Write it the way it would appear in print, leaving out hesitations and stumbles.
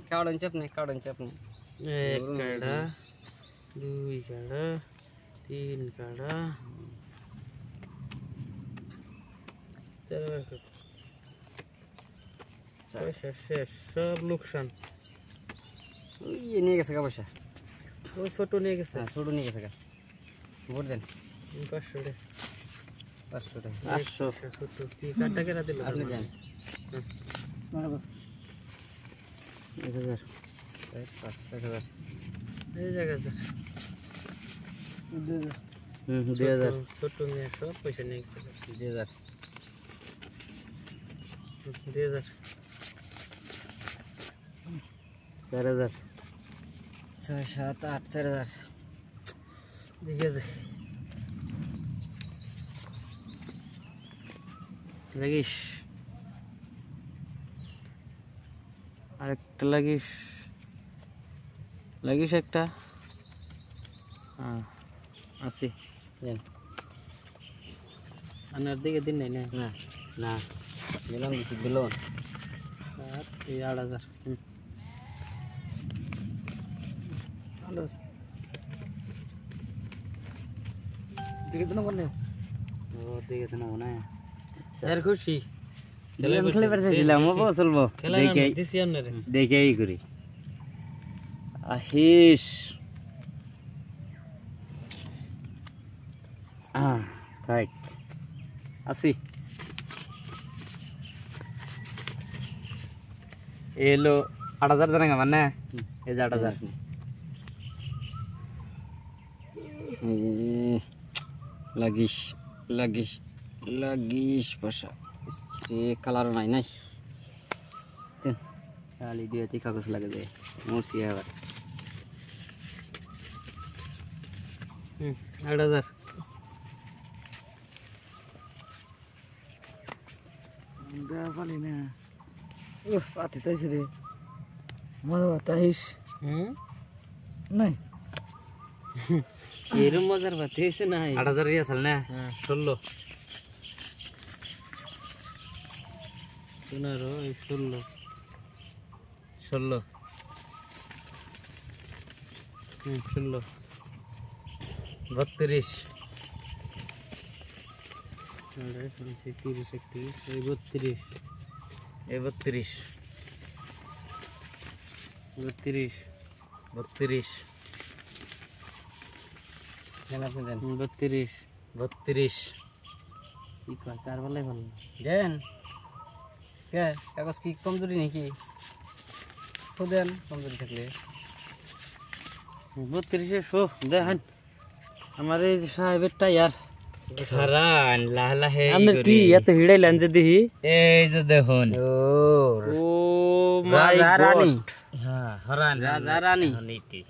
काढून चपणे काढून चपणे 1 काढा 2 काढा 3 काढा 4 पैसा शेष सब नुकसान ये नहीं कैसे का पैसा वो छोटो नहीं कैसे छोटू नहीं कैसे का बोल देन 500 800 छोटो की काटा के दिल आपने जान 1000 1000 ये जगह सर 2000 छोटो में सब पैसा नहीं कैसे 2000 4000 6 7 8 4000 दिखे जाए লাগিস আরেকটা লাগিস একটা হ্যাঁ আসি দেন আনার দিকে দিন নাই না না না দিলাম কিছু দিল আর এই 8000 দিকে তো না বলে ও দিকে তো না না यार खुशी খেলে খেলে পারছিলাম ও চলবো দেখে দিছি আপনারে দেখেই করি আহিস থাক আসি এলো 8000 দেনা মানে এই যে 8000 লাগিস লাগিস লাগিস পাশা রে কালার নাই নাই খালি দিয়ে তি কাগজ লাগে যায় মুরসি আবার 8000 দা পালি না পাতি তাইছে রে মজা তাইস নাই এরম মজার বাত হইছে না 8000 রিয়া চল না হ্যাঁ 16 15 16 16 16 32 32 কি কয় কার বলে ভালো দেন কে কাগজ কি কমজোরি নাকি তো দেন কমজোরি থাকলে 32 শো দেখেন আমার এই সাহেবের টায়ার খারান লাহে আপনার কি এত হিড়াইলেন যে দেখি এই যে দেখুন ও মাই গড হ্যাঁ হরান রাজা রানী নীতি